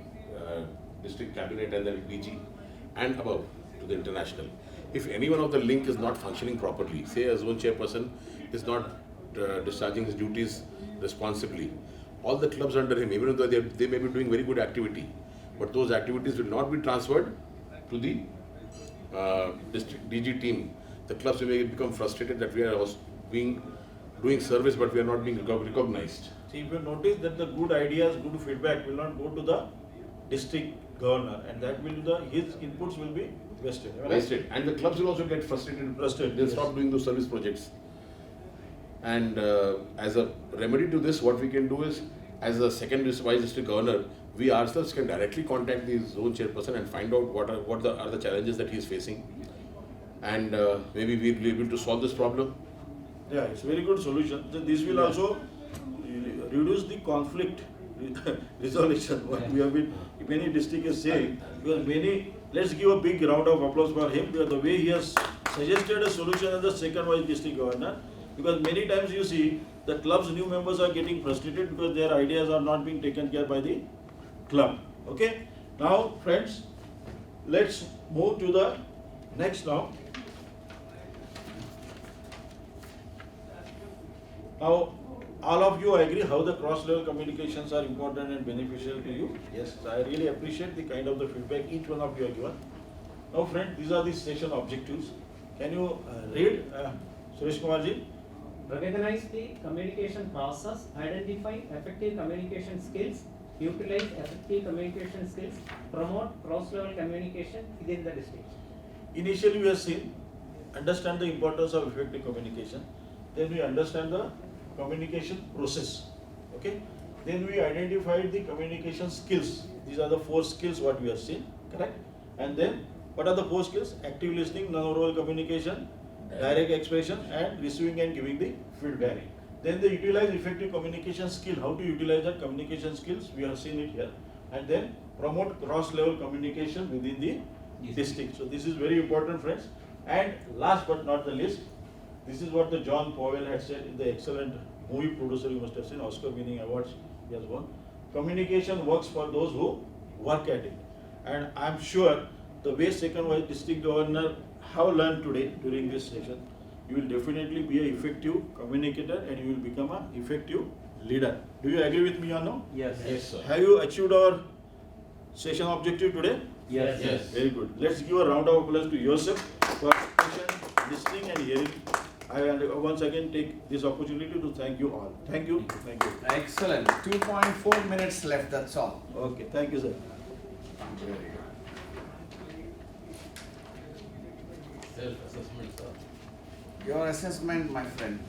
district cabinet, and then DG, and above to the international. If any one of the link is not functioning properly, say a zone chairperson is not discharging his duties responsibly, all the clubs under him, even though they may be doing very good activity, but those activities will not be transferred to the district DG team. The clubs may become frustrated that we are also being doing service, but we are not being recognized. See, if you notice that the good ideas, good feedback will not go to the district governor, and that will his inputs will be wasted. Am I right? Wasted. And the clubs will also get frustrated. Frustrated, They'll yes. stop doing those service projects. And as a remedy to this, what we can do is, as a second vice district governor, we ourselves can directly contact the zone chairperson and find out what are the challenges that he is facing, and maybe we'll be able to solve this problem. Yeah, it's a very good solution. So this will also reduce the conflict resolution. What we have been, if any district is saying, because let's give a big round of applause for him, because the way he has suggested a solution as the second vice district governor, because many times you see the club's new members are getting frustrated because their ideas are not being taken care by the club. Okay? Now, friends, let's move to the next now. Now, all of you agree how the cross-level communications are important and beneficial to you. Yes, I really appreciate the kind of the feedback each one of you are given. Now, friend, these are the session objectives. Can you read, Suresh Kumarji? Recognize the communication process, identify effective communication skills, utilize effective communication skills, promote cross-level communication within the district. Initially, we have seen, understand the importance of effective communication. Then we understand the communication process. Okay. Then we identified the communication skills. These are the 4 skills what we have seen. Correct. And then what are the 4 skills? Active listening, non-verbal communication, direct expression, and receiving and giving the feedback. Then they utilize effective communication skill. How to utilize that communication skills? We have seen it here. And then promote cross-level communication within the district. So this is very important, friends. And last but not the least, this is what the John Powell had said in the excellent movie producer, you must have seen, Oscar-winning awards he has won. Communication works for those who work at it. And I'm sure the way second vice district governor have learned today during this session, you will definitely be an effective communicator and you will become an effective leader. Do you agree with me or no? Yes. Yes, sir. Have you achieved our session objective today? Yes. Yes. Very good. Let's give a round of applause to yourself for patient listening and hearing. I once again take this opportunity to thank you all. Thank you. Thank you. Excellent. 2.4 minutes left, that's all. Okay. Thank you, sir. Self-assessment, sir. Your assessment, my friend.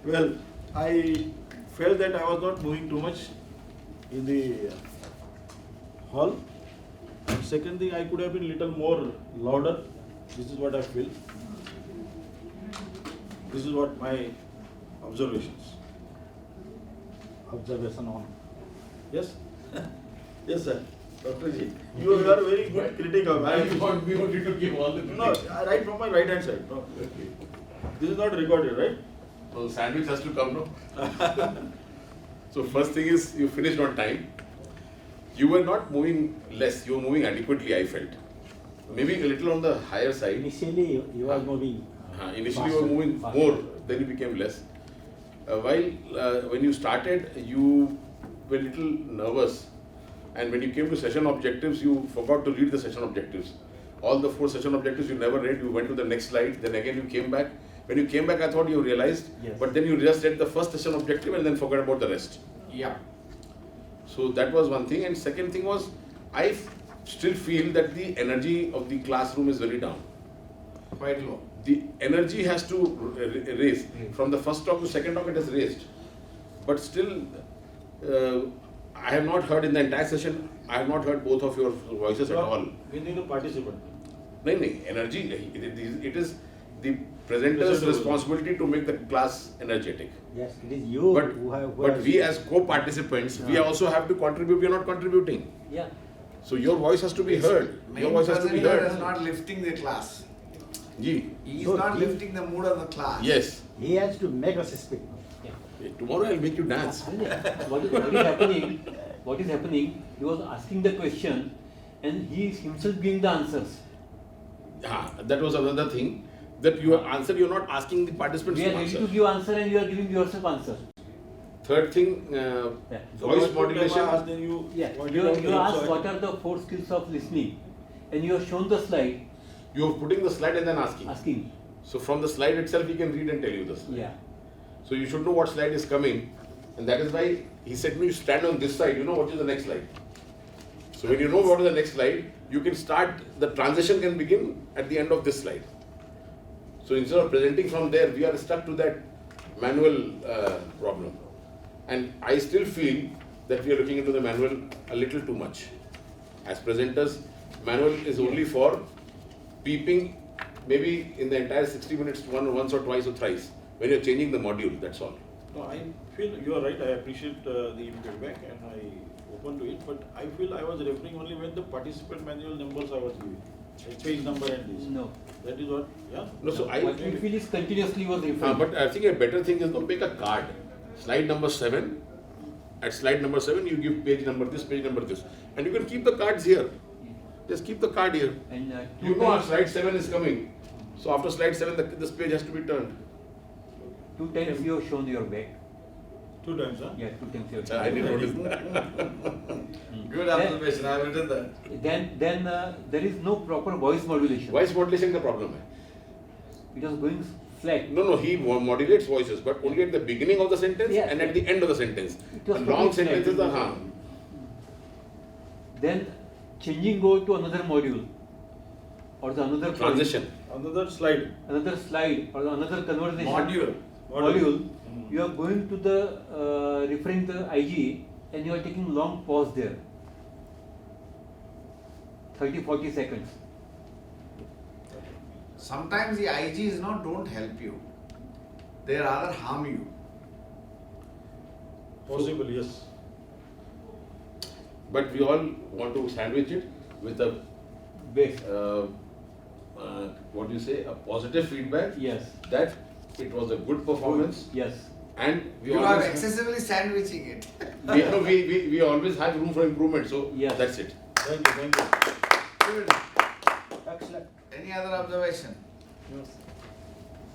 Well, I felt that I was not moving too much in the hall. And second thing, I could have been little more louder. This is what I feel. This is what my observations. Observation on. Yes? Yes, sir. Dr. Ji, you are very good critic of I me. thought we wanted to give all the No, right from my right hand side. No. This is not recorded, right? So sandwich has to come, no? So first thing is, you finished on time. You were not moving less, you were moving adequately, I felt. Maybe a little on the higher side. Initially, you were moving. Initially you were moving faster. more, then you became less. When you started, you were a little nervous. And when you came to session objectives, you forgot to read the session objectives. All the 4 session objectives you never read, you went to the next slide, then again you came back. When you came back, I thought you realized, Yes. but then you just read the first session objective and then forgot about the rest. Yeah. So that was one thing. And second thing was, I still feel that the energy of the classroom is very down. Quite low. The energy has to raise. From the first talk to second talk, it has raised. But still, I have not heard in the entire session, I have not heard both of your voices at all. We need to participate. No, energy, it is the presenter's responsibility to make the class energetic. Yes, it is you But, who have. but we as co-participants, we also have to contribute, we are not contributing. Yeah. So your voice has to be heard. Your Main voice has to be presenter is heard. not lifting the class. Ji. He is So not he- lifting the mood of the class. Yes. He has to make us speak. Tomorrow I'll make you dance. What is happening? What is happening? He was asking the question, and he is himself giving the answers. That was another thing. That your answer, you're not asking the participants We are to ready answer. to give answer, and you are giving yourself answer. Third thing, voice modulation. Yeah. You asked what are the 4 skills of listening, and you have shown the slide. You're putting the slide and then asking. Asking. So from the slide itself, he can read and tell you the slide. Yeah. So you should know what slide is coming, and that is why he said, "No, you stand on this side. You know what is the next slide." So when you know what is the next slide, you can start. The transition can begin at the end of this slide. So instead of presenting from there, we are stuck to that manual problem. And I still feel that we are looking into the manual a little too much. As presenters, manual is only for peeping maybe in the entire 60 minutes once or twice or thrice when you're changing the module, that's all. No, I feel you are right. I appreciate the feedback and I open to it. But I feel I was referring only when the participant manual numbers I was giving, like page number and this. No. That is what. Yeah. No, so I What we feel is continuously was referring. but I think a better thing is to make a card. Slide number 7. At slide number 7, you give page number this, and you can keep the cards here. Just keep the card here. And You know our slide 7 is coming. So after slide 7, this page has to be turned. 2 times you have shown your back. 2 times, huh? Yeah, 2 times you have I shown. didn't notice that. Good observation, I have written that. Then there is no proper voice modulation. Voice modulation the problem hai. It was going flat. No, he modulates voices, but only at the beginning of the sentence Yeah, and at the end of the sentence. It was The long totally flat. sentences are Then changing over to another module or the another transition. Another slide. another slide or another conversation Module. you are going to the referring to the IG and you are taking long pause there, 30-40 seconds. Sometimes the IGs don't help you. They rather harm you. Possible, yes. But we all want to sandwich it with a Best. what do you say, a positive feedback Yes. that it was a good performance, Yes. and we You are always excessively sandwiching it. we always have room for improvement. So Yes. that's it. Thank you, thank you. Good. Excellent. Any other observation? Yes.